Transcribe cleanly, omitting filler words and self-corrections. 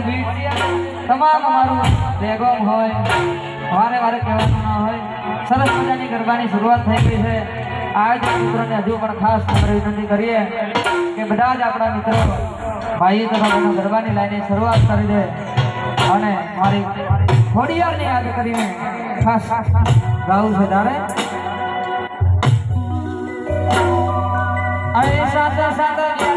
bit તમામ અમારું બેગોમ હોય વારે વારે કહેવાનું ના હોય સરસ મજાની ગરબાની શરૂઆત થઈ ગઈ છે આયોજક મિત્રોને હજુ પણ ખાસ નમ્ર વિનંતી કરીએ કે બધા જ આપણા મિત્રો ભાઈઓ તથા બહેનો ગરબાની લાઈને શરૂઆત કરી દે અને મારી ખોડિયારને યાદ કરીને ખાસ ગાવું છે તારે સાથે સાથે